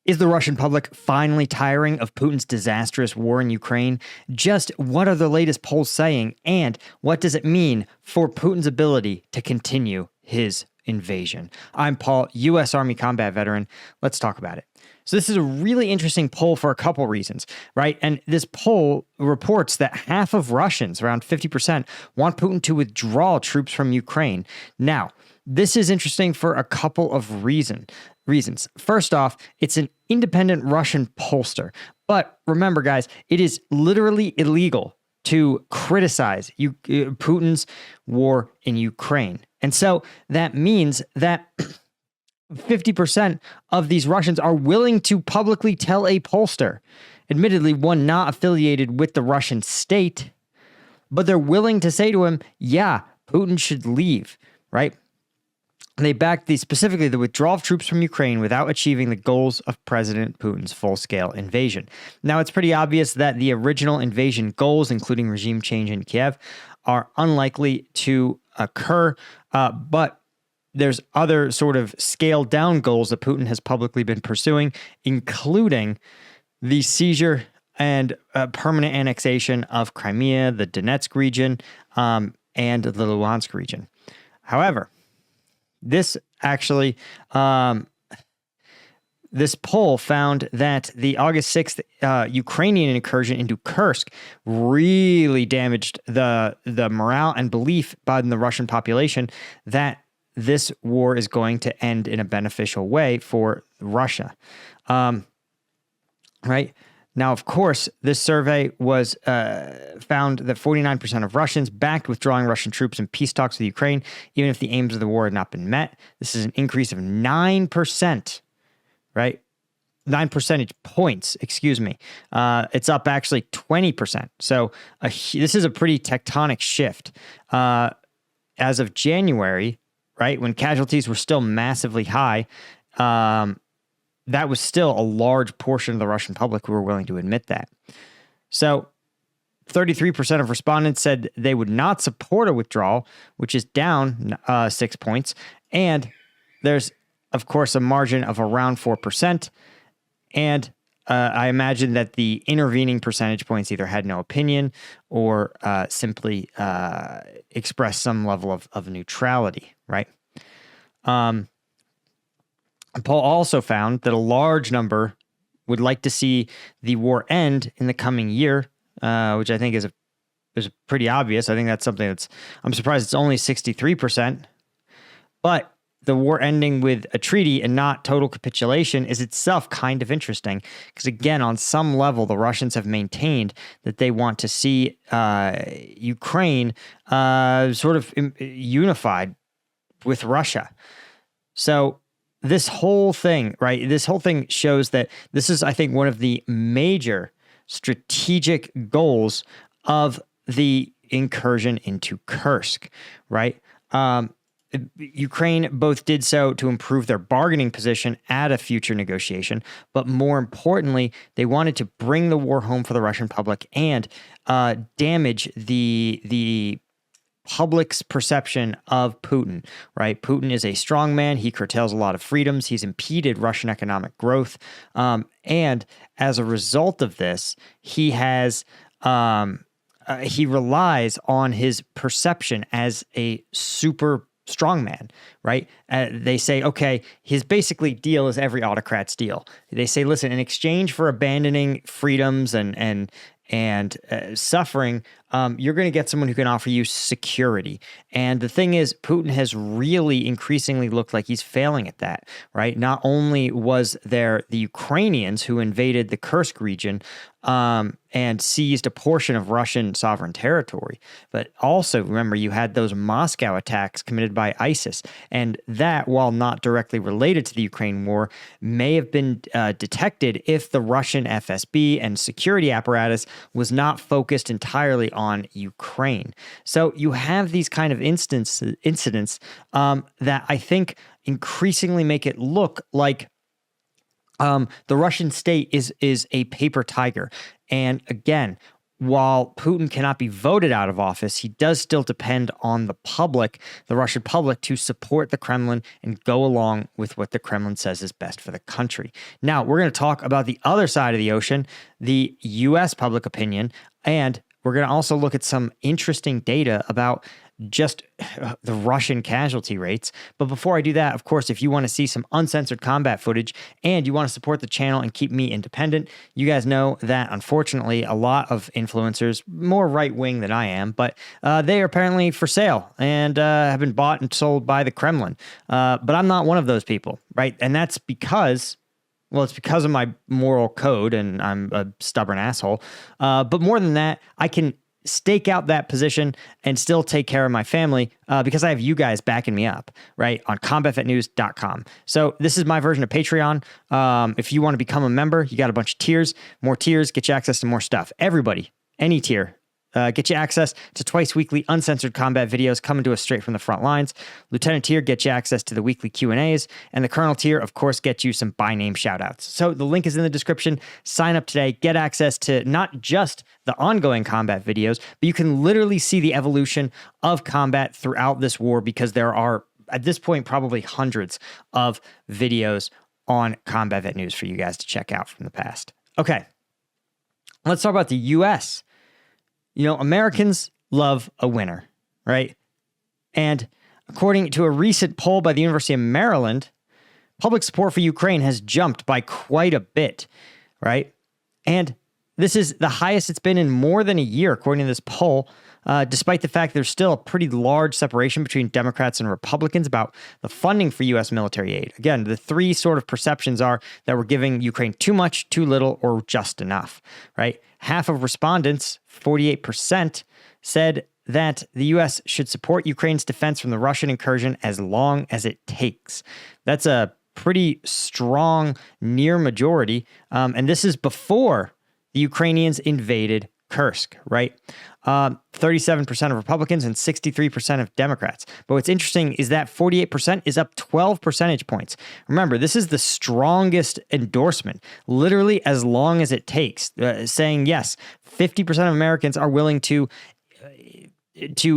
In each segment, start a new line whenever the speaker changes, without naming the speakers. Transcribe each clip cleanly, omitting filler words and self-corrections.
Is the Russian public finally tiring of Putin's disastrous war in Ukraine? Just what are the latest polls saying, and what does it mean for Putin's ability to continue his invasion? I'm Paul, U.S. Army combat veteran. Let's talk about it. So this is a really interesting poll for a couple reasons, right? And this poll reports that half of Russians, around 50%, want Putin to withdraw troops from Ukraine. Now, this is interesting for a couple of reasons. First off, it's an independent Russian pollster. But remember, guys, it is literally illegal to criticize Putin's war in Ukraine. And so that means that 50% of these Russians are willing to publicly tell a pollster, admittedly one not affiliated with the Russian state, but they're willing to say to him, yeah, Putin should leave, right? They backed specifically the withdrawal of troops from Ukraine without achieving the goals of President Putin's full-scale invasion. Now, it's pretty obvious that the original invasion goals, including regime change in Kiev, are unlikely to occur, but there's other sort of scaled-down goals that Putin has publicly been pursuing, including the seizure and permanent annexation of Crimea, the Donetsk region, and the Luhansk region. However, this actually, this poll found that the August 6th Ukrainian incursion into Kursk really damaged the morale and belief by the Russian population that this war is going to end in a beneficial way for Russia. Right? Now, of course, this survey was found that 49% of Russians backed withdrawing Russian troops in peace talks with Ukraine, even if the aims of the war had not been met. This is an increase of 9%, right? 9 percentage points, excuse me. It's up actually 20%. So this is a pretty tectonic shift. As of January, right, when casualties were still massively high, that was still a large portion of the Russian public who were willing to admit that. So 33% of respondents said they would not support a withdrawal, which is down 6 points. And there's, of course, a margin of around 4%. And I imagine that the intervening percentage points either had no opinion or simply expressed some level of neutrality, right? Paul also found that a large number would like to see the war end in the coming year, which I think is pretty obvious. I think that's something I'm surprised it's only 63%. But the war ending with a treaty and not total capitulation is itself kind of interesting because, again, on some level, the Russians have maintained that they want to see Ukraine sort of unified with Russia. So this whole thing, right? This whole thing shows that this is, I think, one of the major strategic goals of the incursion into Kursk, right? Ukraine both did so to improve their bargaining position at a future negotiation, but more importantly, they wanted to bring the war home for the Russian public and damage the public's perception of Putin, right? Putin is a strong man. He curtails a lot of freedoms. He's impeded Russian economic growth. And as a result of this, he has he relies on his perception as a super strongman, right? They say, okay, his basically deal is every autocrat's deal. They say, listen, in exchange for abandoning freedoms and suffering, you're going to get someone who can offer you security. And the thing is, Putin has really increasingly looked like he's failing at that, right? Not only was there the Ukrainians who invaded the Kursk region and seized a portion of Russian sovereign territory, but also, remember, you had those Moscow attacks committed by ISIS. And that, while not directly related to the Ukraine war, may have been detected if the Russian FSB and security apparatus was not focused entirely on Ukraine. So you have these kind of incidents that I think increasingly make it look like the Russian state is a paper tiger. And again, while Putin cannot be voted out of office, he does still depend on the public, the Russian public, to support the Kremlin and go along with what the Kremlin says is best for the country. Now, we're going to talk about the other side of the ocean, the U.S. public opinion, and we're going to also look at some interesting data about just the Russian casualty rates. But before I do that, of course, if you want to see some uncensored combat footage and you want to support the channel and keep me independent, you guys know that unfortunately a lot of influencers, more right-wing than I am, but they are apparently for sale and have been bought and sold by the Kremlin. But I'm not one of those people, right? And that's because, well, it's because of my moral code and I'm a stubborn asshole. But more than that, I can stake out that position and still take care of my family because I have you guys backing me up, right, on combatvetnews.com. So this is my version of Patreon. If you want to become a member, you got a bunch of tiers. More tiers get you access to more stuff. Everybody, any tier. Get you access to twice weekly uncensored combat videos coming to us straight from the front lines. Lieutenant tier gets you access to the weekly Q&As. And the Colonel tier, of course, gets you some by-name shoutouts. So the link is in the description. Sign up today. Get access to not just the ongoing combat videos, but you can literally see the evolution of combat throughout this war because there are, at this point, probably hundreds of videos on Combat Vet News for you guys to check out from the past. Okay, let's talk about the U.S. You know, Americans love a winner, right? And according to a recent poll by the University of Maryland, public support for Ukraine has jumped by quite a bit, right? And this is the highest it's been in more than a year, according to this poll, despite the fact there's still a pretty large separation between Democrats and Republicans about the funding for U.S. military aid. Again, the three sort of perceptions are that we're giving Ukraine too much, too little, or just enough, right? Half of respondents, 48%, said that the U.S. should support Ukraine's defense from the Russian incursion as long as it takes. That's a pretty strong near majority, and this is before the Ukrainians invaded Kursk, right? 37% of Republicans and 63% of Democrats. But what's interesting is that 48% is up 12 percentage points. Remember, this is the strongest endorsement, literally as long as it takes, saying yes, 50% of Americans are willing to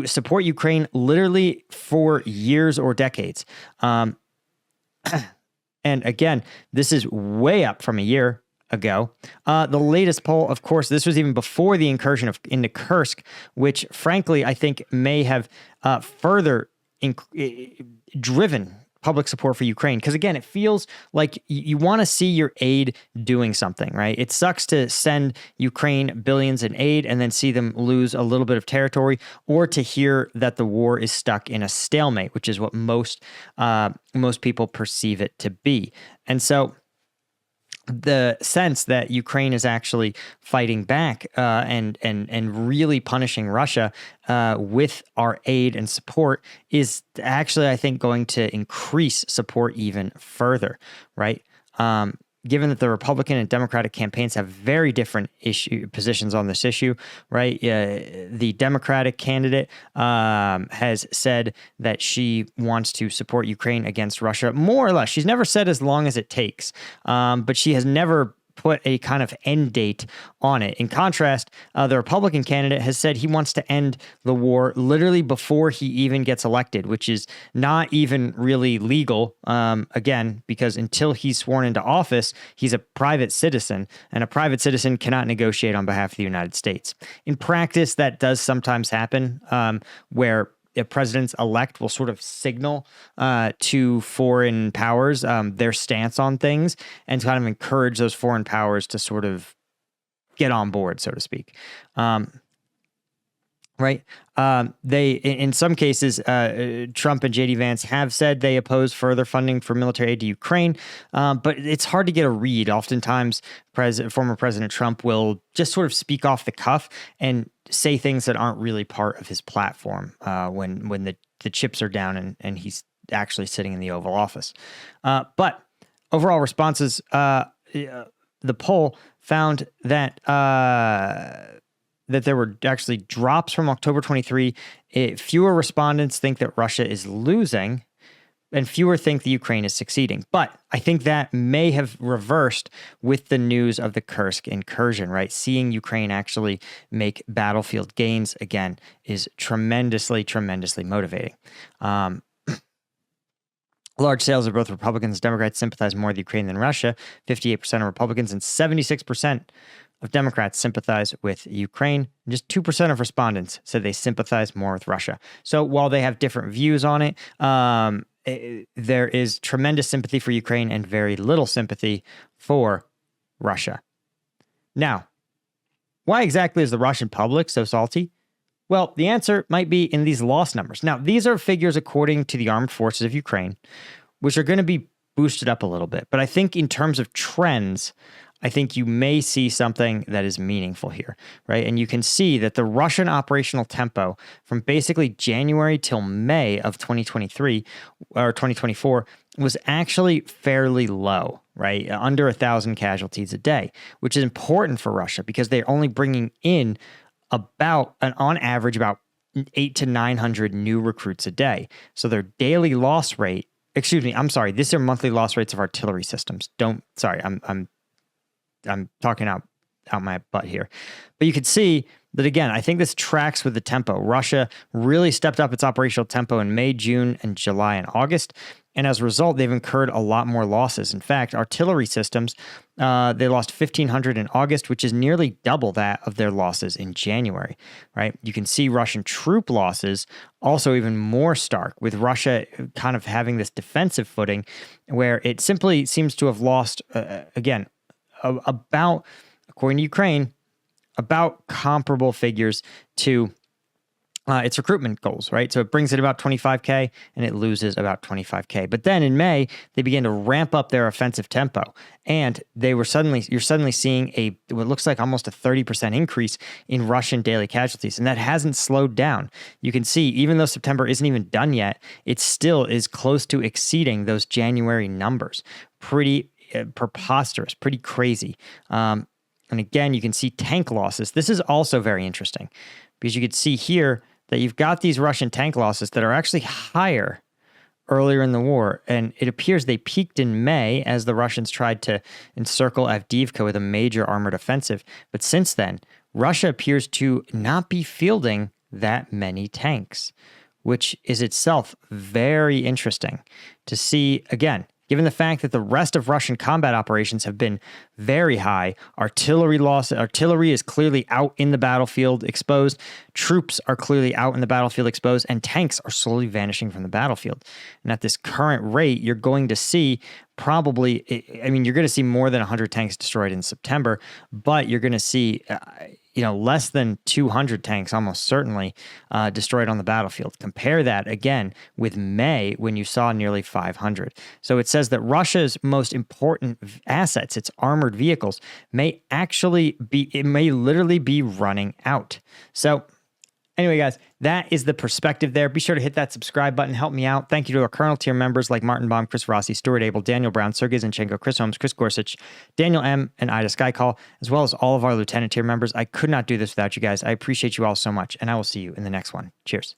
support Ukraine literally for years or decades. And again, this is way up from a year ago. The latest poll, of course, this was even before the incursion into Kursk, which frankly, I think may have further driven public support for Ukraine. Because again, it feels like you want to see your aid doing something, right? It sucks to send Ukraine billions in aid and then see them lose a little bit of territory, or to hear that the war is stuck in a stalemate, which is what most people perceive it to be. And so the sense that Ukraine is actually fighting back and really punishing Russia with our aid and support is actually, I think, going to increase support even further, right? Given that the Republican and Democratic campaigns have very different positions on this issue, right? The Democratic candidate has said that she wants to support Ukraine against Russia, more or less. She's never said as long as it takes, but she has never put a kind of end date on it. In contrast, the Republican candidate has said he wants to end the war literally before he even gets elected, which is not even really legal, again, because until he's sworn into office, he's a private citizen, and a private citizen cannot negotiate on behalf of the United States. In practice, that does sometimes happen, where a presidents-elect will sort of signal to foreign powers their stance on things and kind of encourage those foreign powers to sort of get on board, so to speak. Right? They, in some cases, Trump and J.D. Vance have said they oppose further funding for military aid to Ukraine, but it's hard to get a read. Oftentimes, former President Trump will just sort of speak off the cuff and say things that aren't really part of his platform when the chips are down and he's actually sitting in the Oval Office. But overall responses, the poll found that there were actually drops from October 23. Fewer respondents think that Russia is losing, and fewer think the Ukraine is succeeding. But I think that may have reversed with the news of the Kursk incursion, right? Seeing Ukraine actually make battlefield gains again is tremendously, tremendously motivating. Large sales of both Republicans and Democrats sympathize more with Ukraine than Russia. 58% of Republicans and 76% of Democrats sympathize with Ukraine. Just 2% of respondents said they sympathize more with Russia. So while they have different views on it, there is tremendous sympathy for Ukraine and very little sympathy for Russia. Now, why exactly is the Russian public so salty? Well, the answer might be in these loss numbers. Now, these are figures according to the armed forces of Ukraine, which are going to be boosted up a little bit. But I think in terms of trends, I think you may see something that is meaningful here, right? And you can see that the Russian operational tempo from basically January till May of 2023 or 2024 was actually fairly low, right? Under 1,000 casualties a day, which is important for Russia because they're only bringing in on average, about 800 to 900 new recruits a day. So their daily loss rate, these are monthly loss rates of artillery systems. I'm talking out my butt here. But you could see that, again, I think this tracks with the tempo. Russia really stepped up its operational tempo in May, June, and July and August. And as a result, they've incurred a lot more losses. In fact, artillery systems, they lost 1,500 in August, which is nearly double that of their losses in January, right? You can see Russian troop losses also even more stark, with Russia kind of having this defensive footing where it simply seems to have lost, about, according to Ukraine, about comparable figures to its recruitment goals, right? So it brings it about 25K and it loses about 25K. But then in May, they began to ramp up their offensive tempo, and you're suddenly seeing what looks like almost a 30% increase in Russian daily casualties, and that hasn't slowed down. You can see, even though September isn't even done yet, it still is close to exceeding those January numbers. Pretty preposterous, pretty crazy. And again, you can see tank losses. This is also very interesting because you could see here that you've got these Russian tank losses that are actually higher earlier in the war. And it appears they peaked in May as the Russians tried to encircle Avdiivka with a major armored offensive. But since then, Russia appears to not be fielding that many tanks, which is itself very interesting to see. Again, given the fact that the rest of Russian combat operations have been very high, artillery is clearly out in the battlefield exposed, troops are clearly out in the battlefield exposed, and tanks are slowly vanishing from the battlefield. And at this current rate, you're going to see you're going to see more than 100 tanks destroyed in September, but you're going to see less than 200 tanks almost certainly destroyed on the battlefield. Compare that again with May, when you saw nearly 500. So it says that Russia's most important assets, its armored vehicles, may literally be running out. So anyway, guys, that is the perspective there. Be sure to hit that subscribe button. Help me out. Thank you to our Colonel tier members like Martin Baum, Chris Rossi, Stuart Abel, Daniel Brown, Sergei Zinchenko, Chris Holmes, Chris Gorsuch, Daniel M., and Ida Skycall, as well as all of our Lieutenant tier members. I could not do this without you guys. I appreciate you all so much, and I will see you in the next one. Cheers.